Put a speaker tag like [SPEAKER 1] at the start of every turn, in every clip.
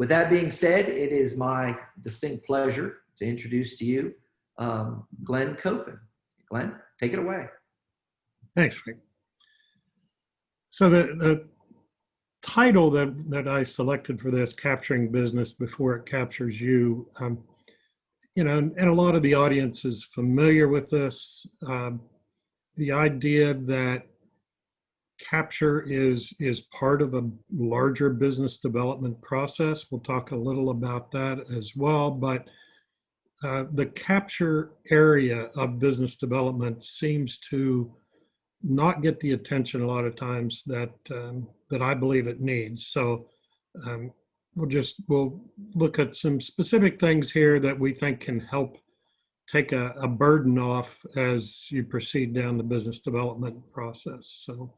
[SPEAKER 1] with that being said, it is my distinct pleasure to introduce to you Glenn Copen. Glenn, take it away.
[SPEAKER 2] Thanks, Rick. So the title that I selected for this, Capturing Business Before It Captures You, and a lot of the audience is familiar with this. The idea that capture is part of a larger business development process. We'll talk a little about that as well, but the capture area of business development seems to not get the attention a lot of times that I believe it needs. So we'll look at some specific things here that we think can help take a burden off as you proceed down the business development process. So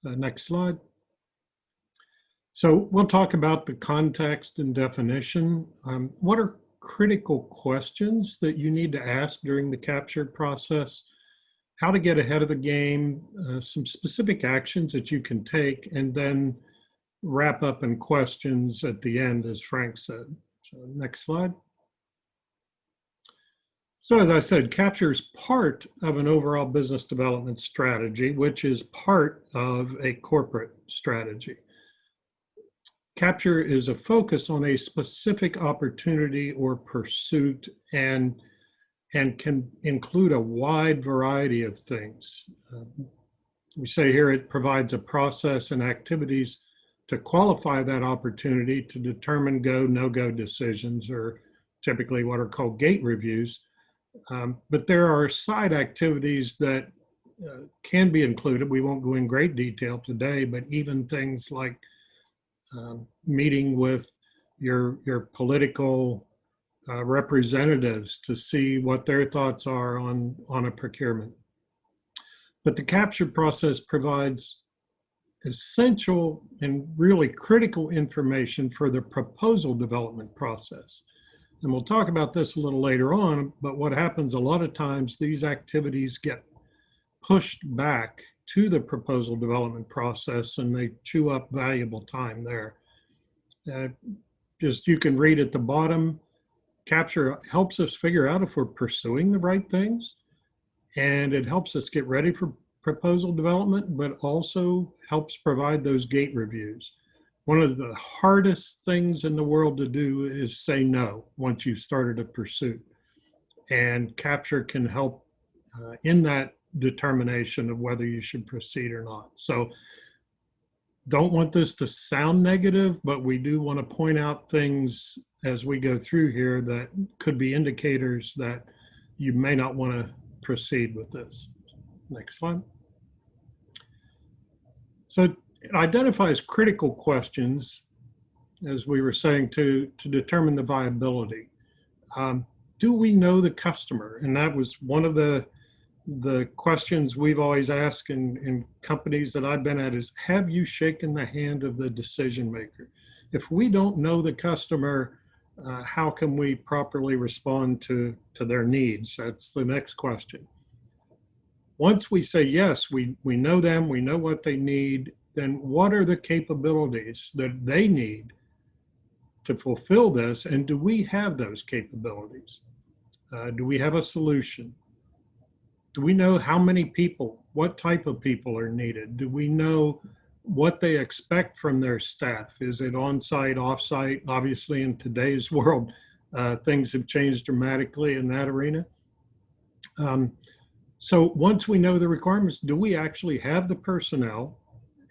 [SPEAKER 2] next slide. So we'll talk about the context and definition. What are critical questions that you need to ask during the capture process? How to get ahead of the game, some specific actions that you can take, and then wrap up in questions at the end, as Frank said. So next slide. So as I said, capture is part of an overall business development strategy, which is part of a corporate strategy. Capture is a focus on a specific opportunity or pursuit and can include a wide variety of things. We say here it provides a process and activities to qualify that opportunity to determine go, no-go decisions, or typically what are called gate reviews. But there are side activities that can be included. We won't go in great detail today, but even things like meeting with your political representatives to see what their thoughts are on a procurement. But the capture process provides essential and really critical information for the proposal development process. And we'll talk about this a little later on, but what happens a lot of times, these activities get pushed back to the proposal development process and they chew up valuable time there. Just you can read at the bottom, capture helps us figure out if we're pursuing the right things, and it helps us get ready for proposal development, but also helps provide those gate reviews. One of the hardest things in the world to do is say no once you've started a pursuit. And capture can help in that determination of whether you should proceed or not. So don't want this to sound negative, but we do want to point out things as we go through here that could be indicators that you may not want to proceed with this. Next slide. So it identifies critical questions, as we were saying, to determine the viability. Do we know the customer? And that was one of the questions we've always asked in companies that I've been at is, have you shaken the hand of the decision maker? If we don't know the customer, how can we properly respond to their needs? That's the next question. Once we say, yes, we know them, we know what they need, then what are the capabilities that they need to fulfill this? And do we have those capabilities? Do we have a solution? Do we know how many people, what type of people are needed? Do we know what they expect from their staff? Is it on-site, off-site? Obviously, in today's world, things have changed dramatically in that arena. So once we know the requirements, do we actually have the personnel?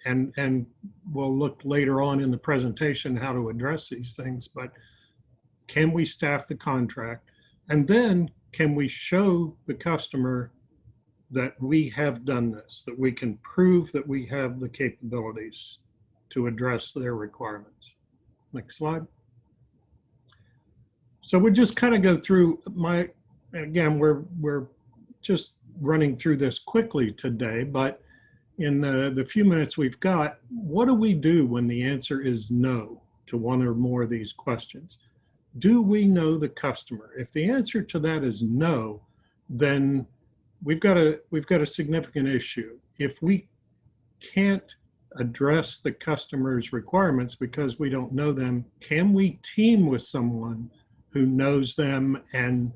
[SPEAKER 2] And we'll look later on in the presentation how to address these things, but can we staff the contract? And then can we show the customer that we have done this, that we can prove that we have the capabilities to address their requirements? Next slide. So we just kind of go through again, we're just running through this quickly today, but in the few minutes we've got, what do we do when the answer is no to one or more of these questions? Do we know the customer? If the answer to that is no, then we've got a significant issue. If we can't address the customer's requirements because we don't know them? Can we team with someone who knows them and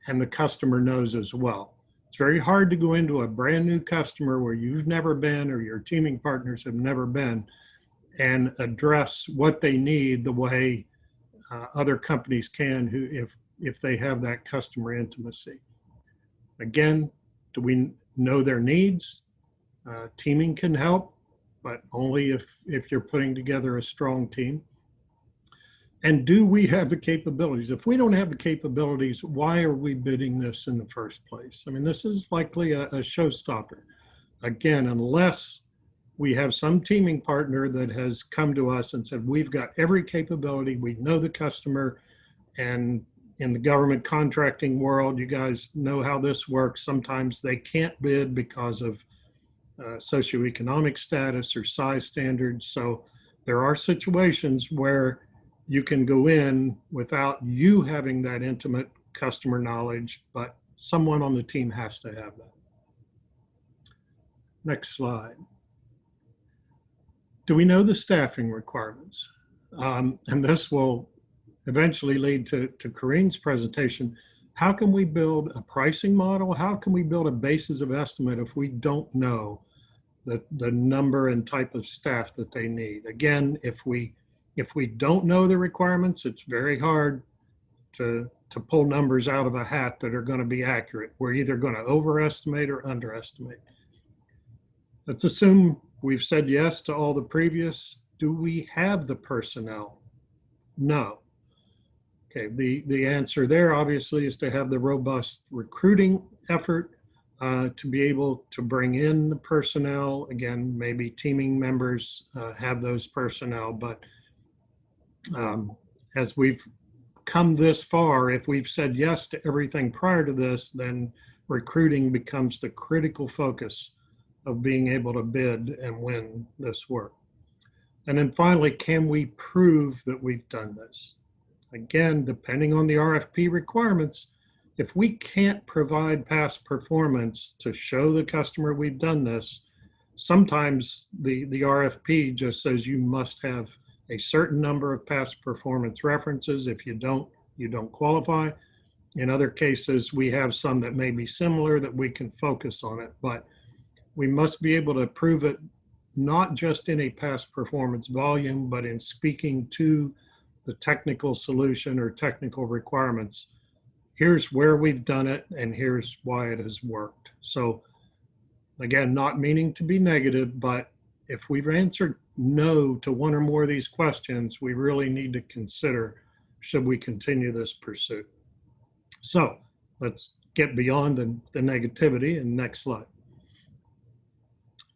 [SPEAKER 2] the customer knows as well? It's very hard to go into a brand new customer where you've never been or your teaming partners have never been and address what they need the way other companies can who if they have that customer intimacy. Again, do we know their needs? Teaming can help, but only if you're putting together a strong team. And do we have the capabilities? If we don't have the capabilities, why are we bidding this in the first place? I mean, this is likely a showstopper. Again, unless we have some teaming partner that has come to us and said, we've got every capability, we know the customer, and in the government contracting world, you guys know how this works. Sometimes they can't bid because of socioeconomic status or size standards. So there are situations where you can go in without you having that intimate customer knowledge, but someone on the team has to have that. Next slide. Do we know the staffing requirements? And this will eventually lead to Corine's presentation. How can we build a pricing model? How can we build a basis of estimate if we don't know the number and type of staff that they need? Again, if we don't know the requirements, it's very hard to pull numbers out of a hat that are going to be accurate. We're either going to overestimate or underestimate. Let's assume we've said yes to all the previous. Do we have the personnel? No. Okay, the answer there obviously is to have the robust recruiting effort to be able to bring in the personnel. Again, maybe teaming members have those personnel, but as we've come this far, if we've said yes to everything prior to this, then recruiting becomes the critical focus of being able to bid and win this work. And then finally, can we prove that we've done this? Again, depending on the RFP requirements, if we can't provide past performance to show the customer we've done this, sometimes the RFP just says you must have a certain number of past performance references. If you don't, you don't qualify. In other cases, we have some that may be similar that we can focus on it, but we must be able to prove it not just in a past performance volume, but in speaking to the technical solution or technical requirements. Here's where we've done it, and here's why it has worked. So again, not meaning to be negative, but if we've answered no to one or more of these questions, we really need to consider, should we continue this pursuit? So let's get beyond the negativity, and next slide.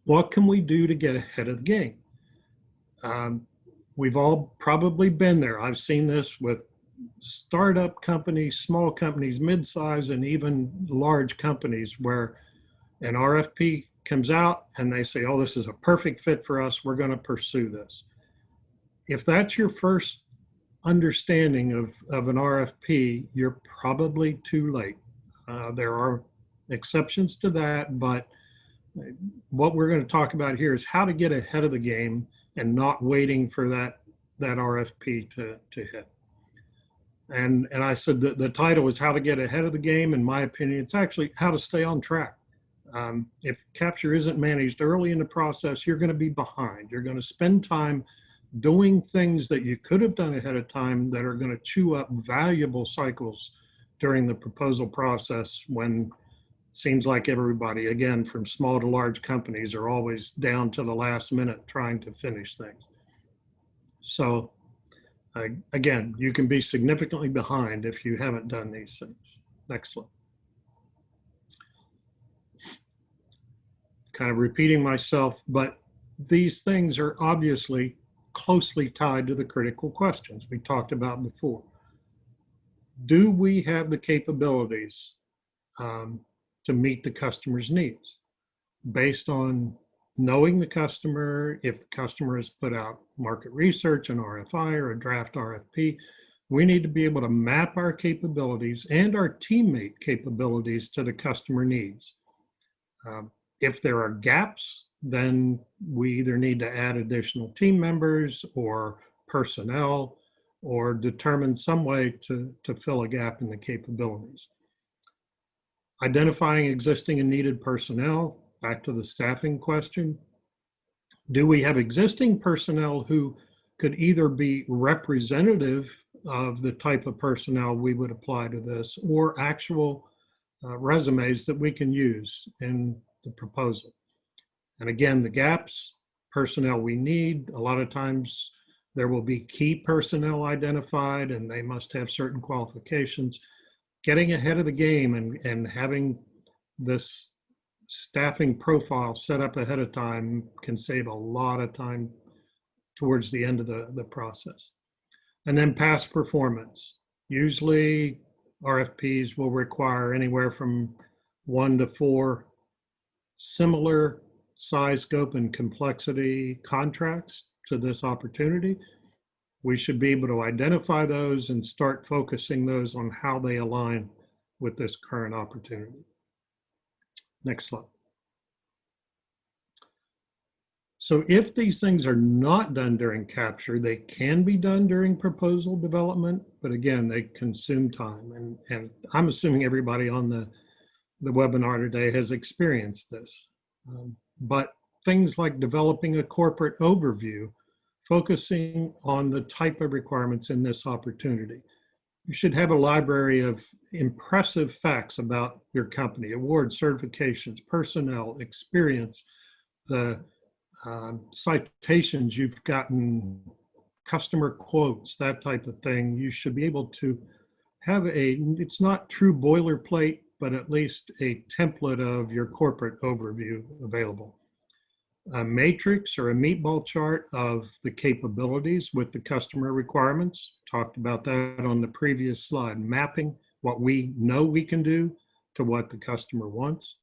[SPEAKER 2] What can we do to get ahead of the game? We've all probably been there. I've seen this with startup companies, small companies, mid-size, and even large companies where an RFP comes out and they say, oh, this is a perfect fit for us. We're going to pursue this. If that's your first understanding of an RFP, you're probably too late. There are exceptions to that, but what we're going to talk about here is how to get ahead of the game and not waiting for that RFP to hit. And I said that the title is How to Get Ahead of the Game. In my opinion, it's actually how to stay on track. If capture isn't managed early in the process, you're going to be behind. You're going to spend time doing things that you could have done ahead of time that are going to chew up valuable cycles during the proposal process, when it seems like everybody, again, from small to large companies, are always down to the last minute trying to finish things. So again, you can be significantly behind if you haven't done these things. Next slide. Kind of repeating myself, but these things are obviously closely tied to the critical questions we talked about before. Do we have the capabilities to meet the customer's needs based on knowing the customer? If the customer has put out market research, an RFI or a draft RFP, we need to be able to map our capabilities and our teammate capabilities to the customer needs. If there are gaps then we either need to add additional team members or personnel or determine some way to fill a gap in the capabilities. Identifying existing and needed personnel, back to the staffing question. Do we have existing personnel who could either be representative of the type of personnel we would apply to this, or actual resumes that we can use in the proposal? And again, the gaps, personnel we need, a lot of times there will be key personnel identified and they must have certain qualifications. Getting ahead of the game and having this staffing profile set up ahead of time can save a lot of time towards the end of the process. And then past performance. Usually RFPs will require anywhere from 1 to 4 similar size, scope, and complexity contracts to this opportunity. We should be able to identify those and start focusing those on how they align with this current opportunity. Next slide. So if these things are not done during capture, they can be done during proposal development, but again, they consume time. And I'm assuming everybody on the webinar today has experienced this. But things like developing a corporate overview, focusing on the type of requirements in this opportunity. You should have a library of impressive facts about your company, awards, certifications, personnel, experience, the citations you've gotten, customer quotes, that type of thing. You should be able to have it's not true boilerplate, but at least a template of your corporate overview available. A matrix or a meatball chart of the capabilities with the customer requirements. Talked about that on the previous slide. Mapping what we know we can do to what the customer wants.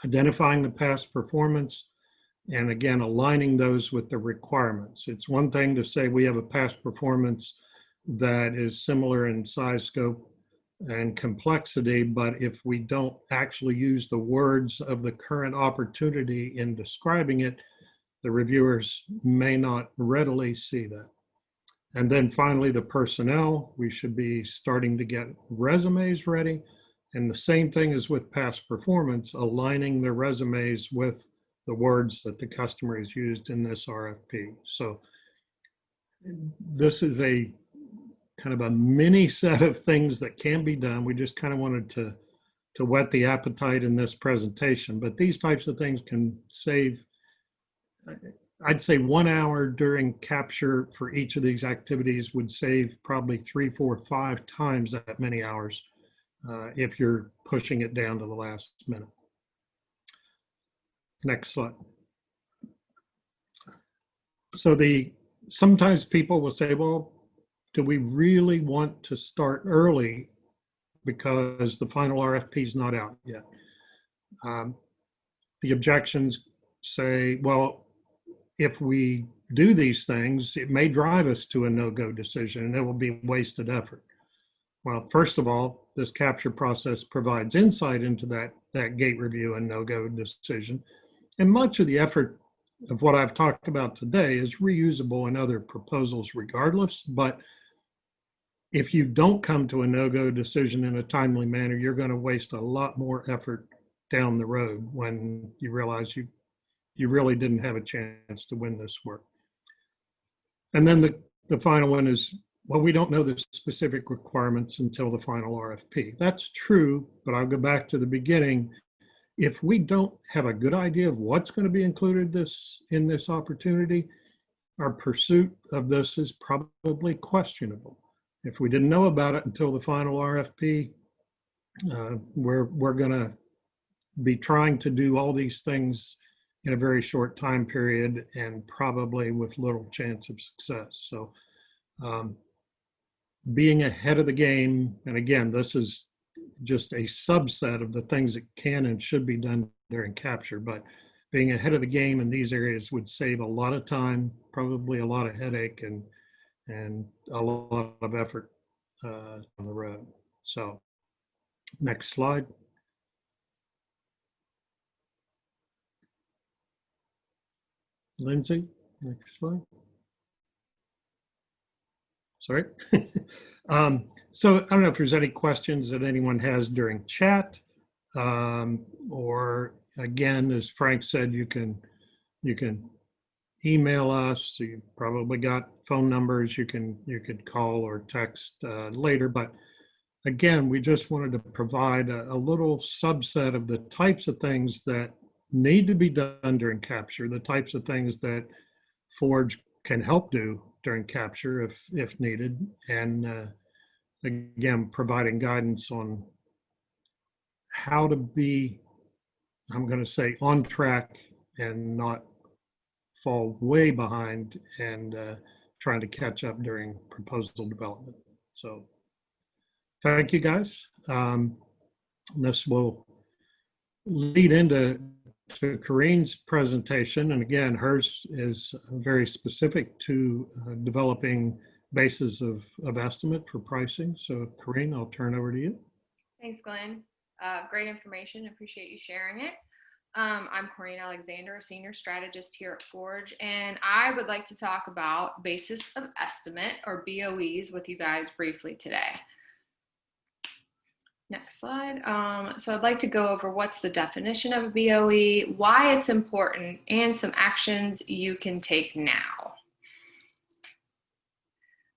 [SPEAKER 2] Identifying the past performance, and again, aligning those with the requirements. It's one thing to say we have a past performance that is similar in size, scope, and complexity, but if we don't actually use the words of the current opportunity in describing it, the reviewers may not readily see that. And then finally, the personnel, we should be starting to get resumes ready. And the same thing as with past performance, aligning the resumes with the words that the customer has used in this RFP. So this is a kind of a mini set of things that can be done. We just kind of wanted to whet the appetite in this presentation, but these types of things can save, I'd say 1 hour during capture for each of these activities would save probably 3, 4, 5 times that many hours if you're pushing it down to the last minute. Next slide. So sometimes people will say, well, do we really want to start early because the final RFP is not out yet? The objections say, well, if we do these things, it may drive us to a no-go decision and it will be wasted effort. Well, first of all, this capture process provides insight into that gate review and no-go decision. And much of the effort of what I've talked about today is reusable in other proposals regardless, but if you don't come to a no-go decision in a timely manner, you're going to waste a lot more effort down the road when you realize you really didn't have a chance to win this work. And then the final one is, well, we don't know the specific requirements until the final RFP. That's true, but I'll go back to the beginning. If we don't have a good idea of what's going to be included in this opportunity, our pursuit of this is probably questionable. If we didn't know about it until the final RFP, we're going to be trying to do all these things in a very short time period and probably with little chance of success. So being ahead of the game, and again, this is just a subset of the things that can and should be done during capture, but being ahead of the game in these areas would save a lot of time, probably a lot of headache and a lot of effort on the road. So next slide. Lindsay, next slide. Sorry. So I don't know if there's any questions that anyone has during chat, or again, as Frank said, you can email us. You probably got phone numbers. You could call or text later. But again, we just wanted to provide a little subset of the types of things that need to be done during capture, the types of things that Forge can help do during capture if needed, and again, providing guidance on how to be, I'm going to say, on track and not fall way behind and trying to catch up during proposal development. So thank you, guys. This will lead into Corine's presentation. And again, hers is very specific to developing basis of estimate for pricing. So Corine, I'll turn over to you.
[SPEAKER 3] Thanks, Glenn. Great information. Appreciate you sharing it. I'm Corine Alexander, a senior strategist here at Forge, and I would like to talk about basis of estimate, or BOEs, with you guys briefly today. Next slide. So I'd like to go over what's the definition of a BOE, why it's important, and some actions you can take now.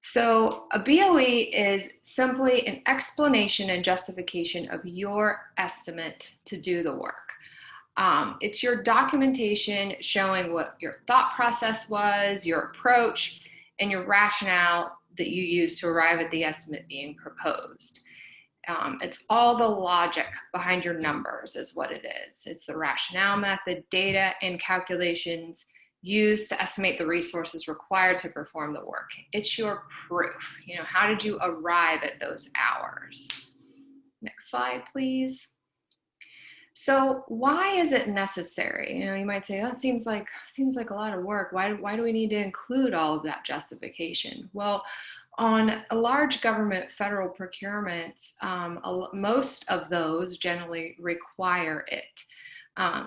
[SPEAKER 3] So a BOE is simply an explanation and justification of your estimate to do the work. It's your documentation showing what your thought process was, your approach, and your rationale that you use to arrive at the estimate being proposed. It's all the logic behind your numbers is what it is. It's the rationale method, data, and calculations used to estimate the resources required to perform the work. It's your proof. You know, how did you arrive at those hours? Next slide, please. So why is it necessary? You know, you might say, that seems like a lot of work. Why do we need to include all of that justification? Well, on a large government federal procurements, most of those generally require it.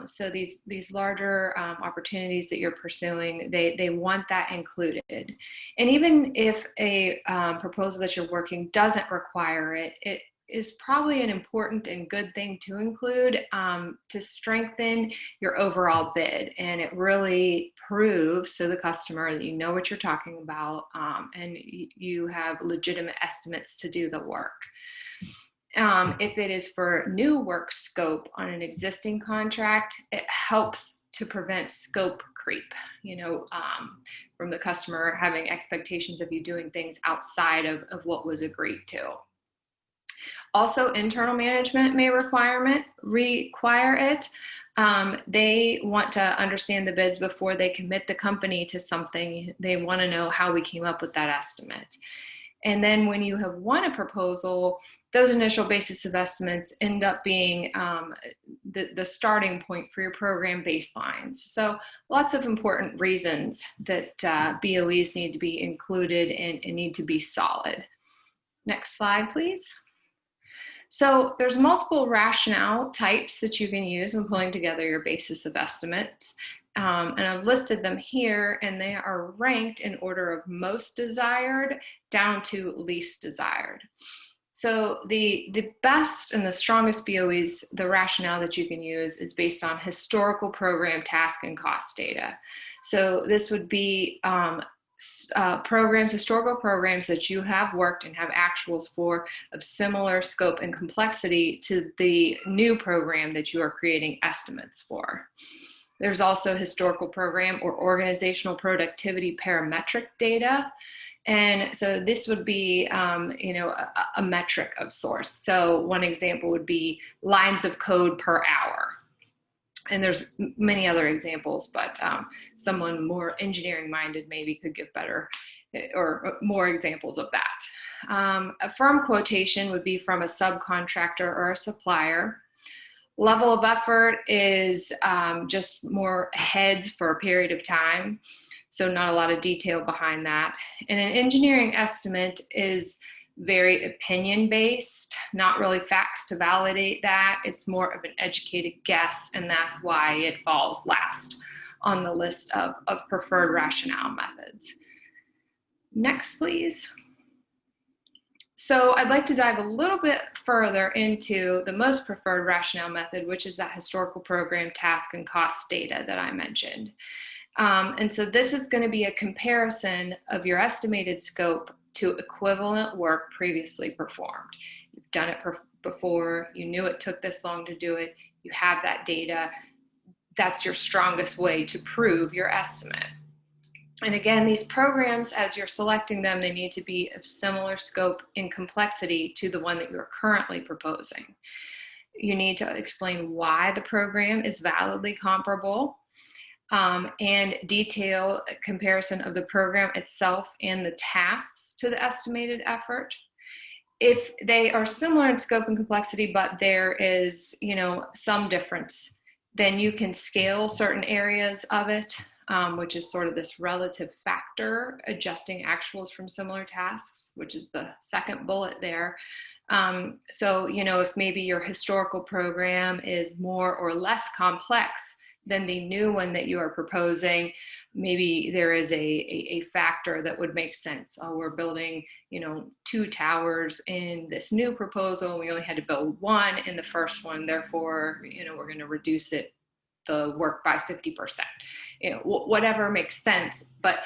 [SPEAKER 3] So these larger opportunities that you're pursuing, they want that included. And even if a proposal that you're working doesn't require it, it is probably an important and good thing to include to strengthen your overall bid. And it really proves to the customer that you know what you're talking about and you have legitimate estimates to do the work. If it is for new work scope on an existing contract, it helps to prevent scope creep, you know, from the customer having expectations of you doing things outside of what was agreed to. Also, internal management may require it. They want to understand the bids before they commit the company to something. They want to know how we came up with that estimate. And then when you have won a proposal, those initial basis of estimates end up being the starting point for your program baselines. So lots of important reasons that BOEs need to be included and need to be solid. Next slide, please. So there's multiple rationale types that you can use when pulling together your basis of estimates. And I've listed them here, and they are ranked in order of most desired down to least desired. So the best and the strongest BOEs, the rationale that you can use is based on historical program task and cost data. So this would be historical programs that you have worked and have actuals for of similar scope and complexity to the new program that you are creating estimates for. There's also historical program or organizational productivity parametric data. And so this would be, a metric of source. So one example would be lines of code per hour. And there's many other examples, but someone more engineering minded maybe could give better or more examples of that. A firm quotation would be from a subcontractor or a supplier. Level of effort is just more heads for a period of time, so not a lot of detail behind that. And an engineering estimate is very opinion-based, not really facts to validate that. It's more of an educated guess, and that's why it falls last on the list of preferred rationale methods. Next, please. So I'd like to dive a little bit further into the most preferred rationale method, which is that historical program task and cost data that I mentioned. And so this is going to be a comparison of your estimated scope to equivalent work previously performed. You've done it before, you knew it took this long to do it, you have that data. That's your strongest way to prove your estimate. And again, these programs, as you're selecting them, they need to be of similar scope and complexity to the one that you're currently proposing. You need to explain why the program is validly comparable, and detail a comparison of the program itself and the tasks to the estimated effort. If they are similar in scope and complexity, but there is, some difference, then you can scale certain areas of it, which is sort of this relative factor, adjusting actuals from similar tasks, which is the second bullet there. So, if maybe your historical program is more or less complex than the new one that you are proposing, maybe there is a factor that would make sense. Oh, we're building, 2 towers in this new proposal. We only had to build 1 in the first one. Therefore, we're going to reduce the work by 50%. Whatever makes sense, but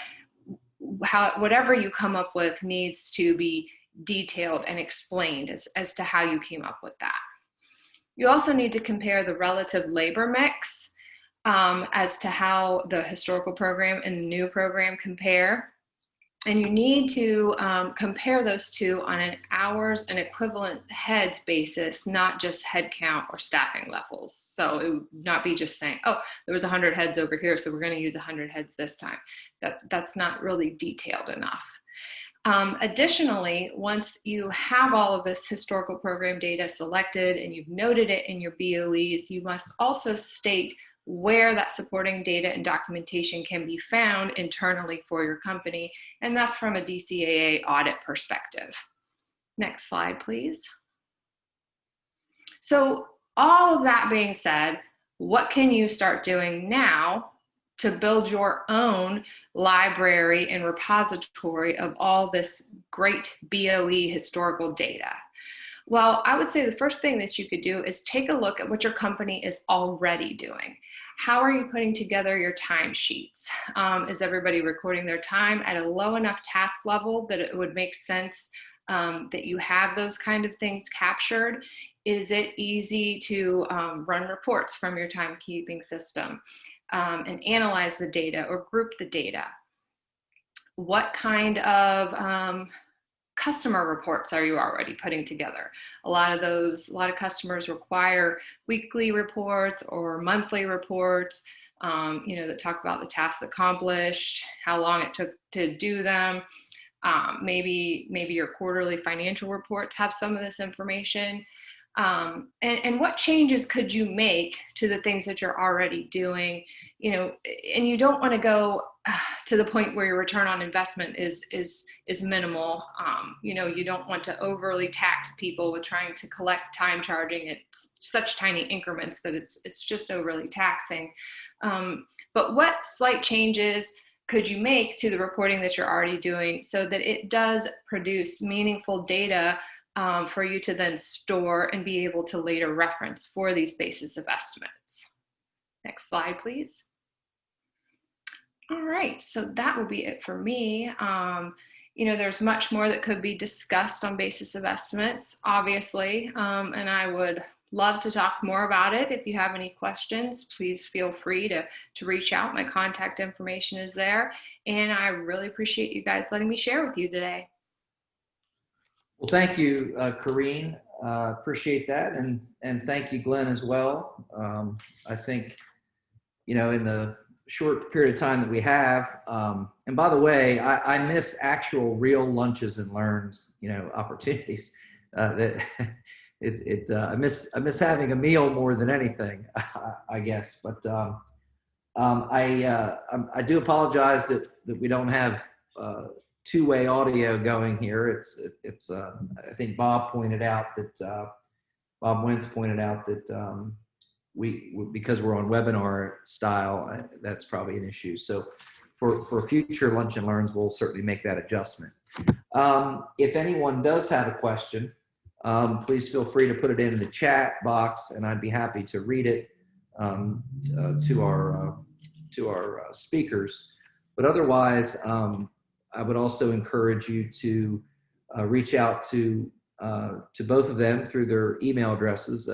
[SPEAKER 3] whatever you come up with needs to be detailed and explained as to how you came up with that. You also need to compare the relative labor mix as to how the historical program and the new program compare. And you need to compare those two on an hours and equivalent heads basis, not just head count or staffing levels. So it would not be just saying, oh, there was 100 heads over here, so we're going to use 100 heads this time. That's not really detailed enough. Additionally, once you have all of this historical program data selected and you've noted it in your BOEs, you must also state where that supporting data and documentation can be found internally for your company, and that's from a DCAA audit perspective. Next slide, please. So all of that being said, what can you start doing now to build your own library and repository of all this great BOE historical data? Well, I would say the first thing that you could do is take a look at what your company is already doing. How are you putting together your timesheets? Is everybody recording their time at a low enough task level that it would make sense that you have those kind of things captured? Is it easy to run reports from your timekeeping system and analyze the data or group the data? What kind of customer reports are you already putting together? A lot of customers require weekly reports or monthly reports, that talk about the tasks accomplished, how long it took to do them. Maybe your quarterly financial reports have some of this information. And what changes could you make to the things that you're already doing? And you don't want to go to the point where your return on investment is minimal. You don't want to overly tax people with trying to collect time charging at such tiny increments that it's just overly taxing. But what slight changes could you make to the reporting that you're already doing so that it does produce meaningful data for you to then store and be able to later reference for these basis of estimates? Next slide, please. All right, so that will be it for me. There's much more that could be discussed on basis of estimates, obviously, and I would love to talk more about it. If you have any questions, please feel free to reach out. My contact information is there, and I really appreciate you guys letting me share with you today.
[SPEAKER 1] Well, thank you, Corine. Appreciate that, and thank you, Glenn, as well. I think, in the short period of time that we have, and by the way, I miss actual real lunches and learns, opportunities. I miss having a meal more than anything, I guess. But I do apologize that we don't have two-way audio going here. It's I think Bob Wentz pointed out that because we're on webinar style, that's probably an issue. So for future lunch and learns, we'll certainly make that adjustment. If anyone does have a question, please feel free to put it in the chat box, and I'd be happy to read it to our speakers. But otherwise, I would also encourage you to reach out to both of them through their email addresses,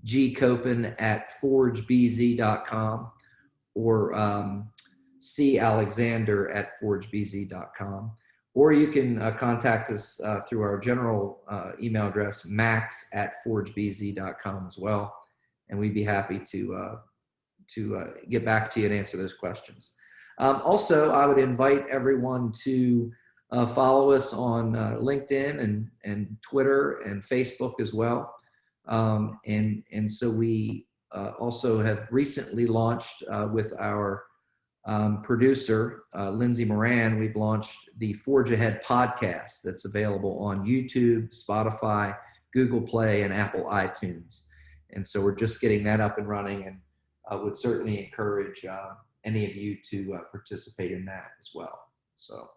[SPEAKER 1] gcopen@forgebz.com or calexander@forgebz.com. Or you can contact us through our general email address, max@forgebz.com as well. And we'd be happy to get back to you and answer those questions. Also, I would invite everyone to follow us on LinkedIn and Twitter and Facebook as well. And so we also have recently launched with our producer, Lindsay Moran, we've launched the Forge Ahead podcast that's available on YouTube, Spotify, Google Play, and Apple iTunes. And so we're just getting that up and running, and I would certainly encourage any of you to participate in that as well. So,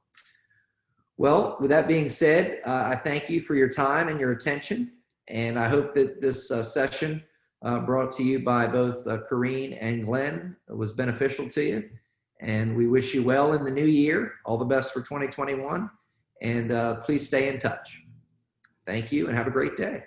[SPEAKER 1] well, with that being said, I thank you for your time and your attention. And I hope that this session brought to you by both Corine and Glenn was beneficial to you. And we wish you well in the new year. All the best for 2021. And please stay in touch. Thank you and have a great day.